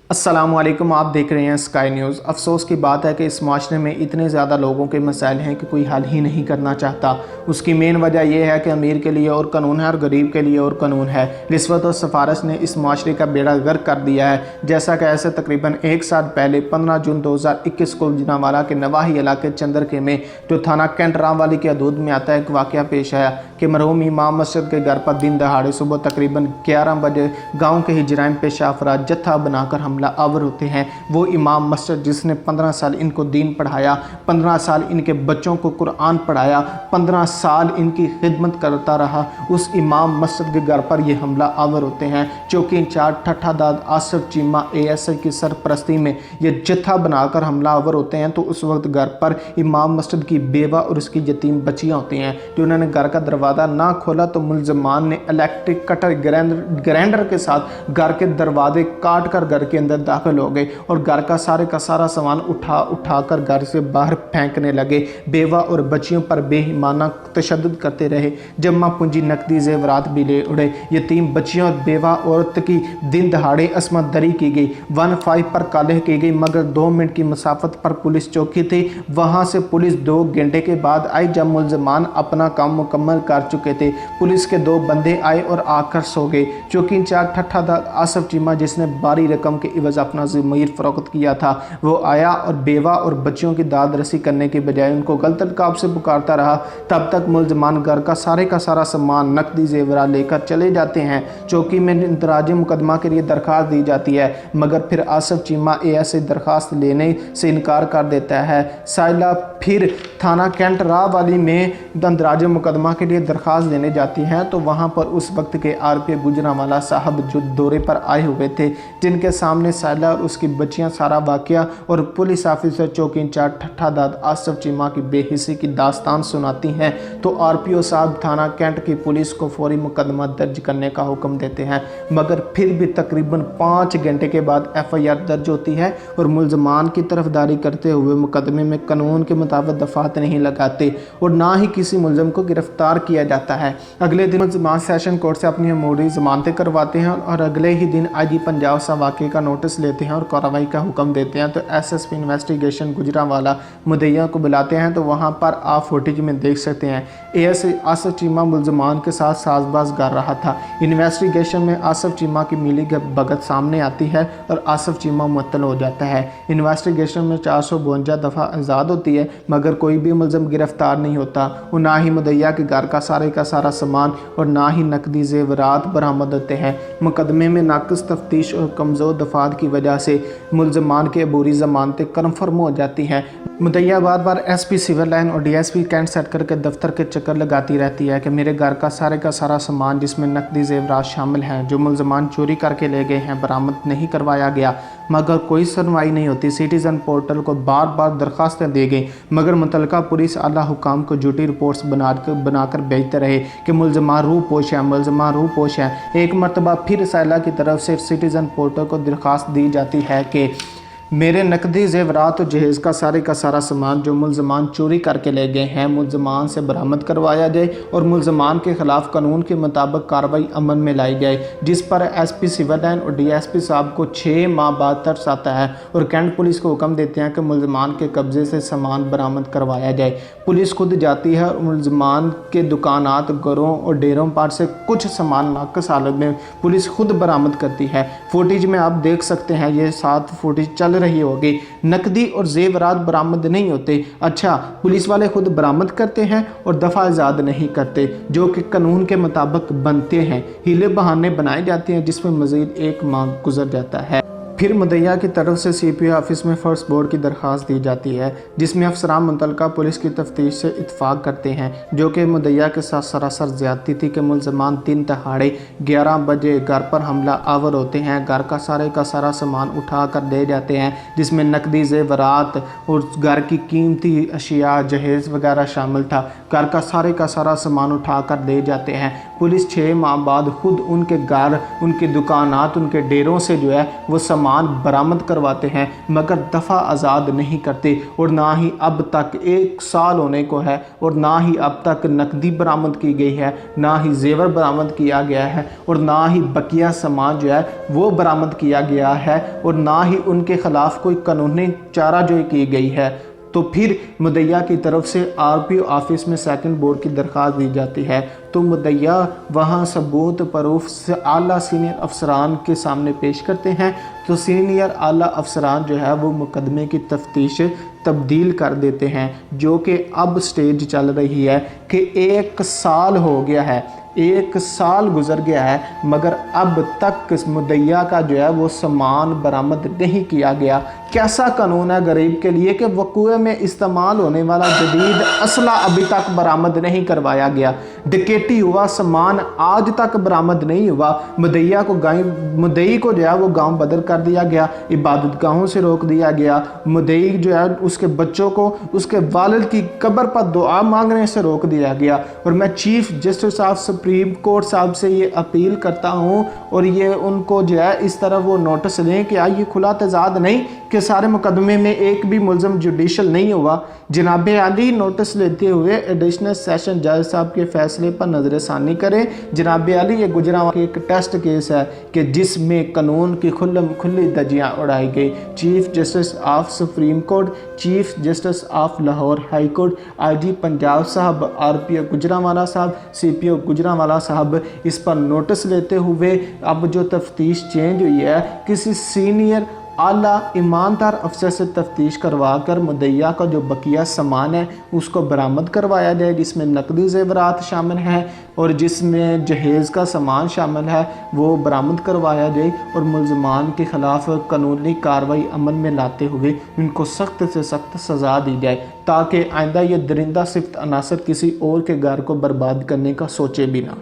अस्सलामुअलैकुम, आप देख रहे हैं स्काई न्यूज़। अफसोस की बात है कि इस माशरे में इतने ज़्यादा लोगों के मसाइल हैं कि कोई हल ही नहीं करना चाहता। उसकी मेन वजह यह है कि अमीर के लिए और कानून है और गरीब के लिए और कानून है। रिश्वत और सिफारिश ने इस माशरे का बेड़ा गर्क कर दिया है। जैसा कि ऐसे तकरीबन एक साल पहले 15 जून 2021 को गुजरांवाला के नवाही इलाके चंदरके में जो थाना कैंट रामवाली के हदूद में आता है एक वाक़या पेश आया कि मरहूम इमाम मस्जिद के घर पर दिन दहाड़े सुबह तकरीबन 11 बजे गाँव के ही जराइम पेशा अफराद जत्था बनाकर हमला आवर होते हैं। वो इमाम मस्जिद जिसने 15 साल इनको दीन पढ़ाया, 15 साल इनके बच्चों को कुरान पढ़ाया, 15 साल इनकी खिदमत करता रहा, उस इमाम मस्जिद के घर पर ये हमला आवर होते हैं। चौकी इंचार्ज ठठादाद आसिफ चीमा ASI की सरपरस्ती में ये जत्था बनाकर हमला आवर होते हैं। तो उस वक्त घर पर इमाम मस्जिद की बेवा और उसकी यतीम बच्चियाँ होती हैं। जो उन्होंने घर का दरवाज़ा ना खोला तो मुलजमान ने इलेक्ट्रिक कटर ग्राइंडर के साथ घर के दरवाजे काट कर घर के अंदर दाखिल हो गए और घर का सारा सामान उठा कर घर से बाहर फेंकने लगे। बेवा और बच्चियों पर बेईमाना तशद्दुद करते रहे। जमा पूंजी नकदी जेवरात भी ले उड़े। यतीम बच्चियों और बेवा औरत की दिन दहाड़े असमत दरी की गई। 15 पर कालिह की गई, मगर 2 मिनट की मसाफत पर पुलिस चौकी थी। वहाँ से पुलिस 2 घंटे के बाद आई जब मुलजमान अपना काम मुकम्मल कर चुके थे। पुलिस के 2 बंदे आए और आकर सो गए। चौकी इंचार्ज ठठादाद आसिफ चीमा जिसने भारी रकम के इवज अपना ज़मीर फ़रोख्त किया था, वो आया और बेवा और बच्चियों की दाद रसी करने के बजाय उनको गलत अलकाब से पुकारता रहा। तब तक मुलजमान घर का सारा सामान नकदी जेवरा लेकर चले जाते हैं। चौकी में इंतराजी मुकदमा के लिए दरख्वास्त दी जाती है, मगर फिर आसिफ चीमा ASI दरख्वास्त लेने से इनकार कर देता है। साइला फिर थाना कैंट रामवाली में इंतराजी मुकदमा के लिए दरख्वास्त देने जाती हैं तो वहाँ पर उस वक्त के RP गुजरांवाला साहब जो दौरे पर आए हुए थे, जिनके सामने साइला और उसकी बच्चियां सारा वाक़या और पुलिस ऑफिसर चौकी इंचार्ज ठठादाद आसिफ चीमा की बेहिसी की दास्तान सुनाती हैं। तो RPO साहब थाना कैंट की पुलिस को फौरी मुकदमा दर्ज करने का हुक्म देते हैं, मगर फिर भी तकरीबन 5 घंटे के बाद FIR दर्ज होती है और मुलजमान की तरफदारी करते हुए मुकदमे में कानून के मुताबिक दफात नहीं लगाते और ना ही किसी मुलजम को गिरफ्तार किया जाता है। अगले दिन मुलजमान सेशन कोर्ट से अपनी अमूरी जमानतें करवाते हैं और अगले ही दिन IG पंजाब साहब वाक़े का नोटिस लेते हैं और कार्रवाई का हुक्म देते हैं। तो SSP इन्वेस्टिगेशन गुजरांवाला मुद्दइया को बुलाते हैं। तो वहाँ पर आप फुटेज में देख सकते हैं ASI आसिफ चीमा मुलजमान के साथ साजबाज कर रहा था। इन्वेस्टिगेशन में आसिफ चीमा की मिली भगत सामने आती है और आसिफ चीमा मुअत्तल हो जाता है। इन्वेस्टिगेशन में 452 दफ़ा आज़ाद होती है, मगर कोई भी मुलजम गिरफ्तार नहीं होता और ना ही मुद्दइया के घर का सारा सामान और ना ही नकदी जेवरात बरामद होते हैं। मुकदमे में नाक़िस तफ्तीश और कमज़ोर दफात की वजह से मुलजमान के अबूरी ज़मानतें कन्फर्म हो जाती हैं। मुद्दइया बार बार SP सिविल लाइन और DSP कैंट सेक्टर के दफ्तर के चक्कर लगाती रहती है कि मेरे घर का सारा सामान जिसमें नकदी जेवरात शामिल हैं जो मुलजमान चोरी करके ले गए हैं बरामद नहीं करवाया गया, मगर कोई सुनवाई नहीं होती। सिटीज़न पोर्टल को बार बार दरख्वास्तें दी गई, मगर मुतलका पुलिस आला हुकाम को झूठी रिपोर्ट्स बनाकर भेजते रहे कि मुलजमान रूपोश हैं। एक मरतबा फिर साइला की तरफ से सिटीज़न पोर्टल को दरख्वास्त दी जाती है कि मेरे नकदी जेवरात और जहेज़ का सारा सामान जो मुलजमान चोरी करके ले गए हैं मुलजमान से बरामद करवाया जाए और मुलजमान के ख़िलाफ़ कानून के मुताबिक कार्रवाई अमल में लाई जाए, जिस पर SP सिविल लाइन और DSP साहब को 6 माह बाद तरस आता है और कैंट पुलिस को हुक्म देते हैं कि मुलजमान के कब्ज़े से सामान बरामद करवाया जाए। पुलिस खुद जाती है और मुलजमान के दुकानात, घरों और डेरों पर से कुछ सामान नाक़िस हालत में पुलिस खुद बरामद करती है। फुटेज में आप देख सकते हैं, ये 7 फुटेज चल रही होगी। नकदी और जेवरात बरामद नहीं होते। अच्छा, पुलिस वाले खुद बरामद करते हैं और दफ़ा आज़ाद नहीं करते, जो कि कानून के मुताबिक बनते हैं। हीले बहाने बनाए जाते हैं जिसमें मज़ीद 1 माह गुजर जाता है। फिर मुद्दइया की तरफ से CPO ऑफिस में फ़र्स्ट बोर्ड की दरख्वास्त दी जाती है, जिसमें अफसरान मुतलका पुलिस की तफ्तीश से इत्तफाक करते हैं, जो कि मुद्दइया के साथ सरासर ज़्यादती थी कि मुलजमान दिन दहाड़े 11 बजे घर पर हमला आवर होते हैं। घर का सारा सामान उठा कर दे जाते हैं, जिसमें नकदी जेवरात और घर की कीमती अशिया जहेज़ वगैरह शामिल था। घर का सारा सामान उठा कर दे जाते हैं। पुलिस 6 माह बाद खुद उनके घर, उनकी दुकानात, उनके डेरों से जो है वो सामान सामान बरामद करवाते हैं मगर दफ़ा आज़ाद नहीं करते, और ना ही अब तक 1 साल होने को है और ना ही अब तक नकदी बरामद की गई है, ना ही जेवर बरामद किया गया है, और ना ही बकिया सामान जो है वो बरामद किया गया है, और ना ही उनके ख़िलाफ़ कोई कानूनी चाराजोई की गई है। तो फिर मुदैया की तरफ से आरपीओ ऑफिस में सेकंड बोर्ड की दरख्वास्त दी जाती है, तो मुदैया वहाँ सबूत प्रूफ से आला सीनियर अफसरान के सामने पेश करते हैं। तो सीनियर आला अफसरान जो है वो मुकदमे की तफ्तीश तब्दील कर देते हैं, जो कि अब स्टेज चल रही है कि 1 साल हो गया है, 1 साल गुजर गया है, मगर अब तक इस मुदैया का जो है वो सामान बरामद नहीं किया गया। कैसा कानून है गरीब के लिए कि वक़ूए में इस्तेमाल होने वाला जदीद असला अभी तक बरामद नहीं करवाया गया, डकैती हुआ सामान आज तक बरामद नहीं हुआ, मुद्दई को जो है वो गांव बदर कर दिया गया, इबादत गाहों से रोक दिया गया, मुद्दई जो है उसके बच्चों को उसके वालिद की कब्र पर दुआ मांगने से रोक दिया गया। और मैं chief justice of supreme court साहब से ये अपील करता हूँ और ये उनको जो है इस तरह वो नोटिस लें कि ये खुला तजाद नहीं कि सारे मुकदमे में एक भी मुलज़म जुडिशल नहीं हुआ। जनाब अली नोटिस लेते हुए एडिशनल सेशन जज साहब के फैसले पर नज़रसानी करें। जनाब अली ये गुजरात के एक टेस्ट केस है कि जिसमें कानून की खुली धज्जियाँ उड़ाई गई। Chief justice of supreme court, chief justice of Lahore high court, IG Punjab साहब, RPO गुजरांवाला साहब, CPO गुजरांवाला साहब इस पर नोटिस लेते हुए अब जो तफ्तीश चेंज हुई है किसी सीनियर आला ईमानदार अफसर से तफ्तीश करवा कर मुद्दइया का जो बकिया सामान है उसको बरामद करवाया जाए, जिसमें नकदी ज़ेवरात शामिल हैं और जिसमें जहेज़ का सामान शामिल है वो बरामद करवाया जाए, और मुल्ज़मान के ख़िलाफ़ कानूनी कार्रवाई अमल में लाते हुए इनको सख्त से सख्त सज़ा दी जाए, ताकि आइंदा ये दरिंदा सिफ्त अनासर किसी और के घर को बर्बाद करने का सोचे भी ना।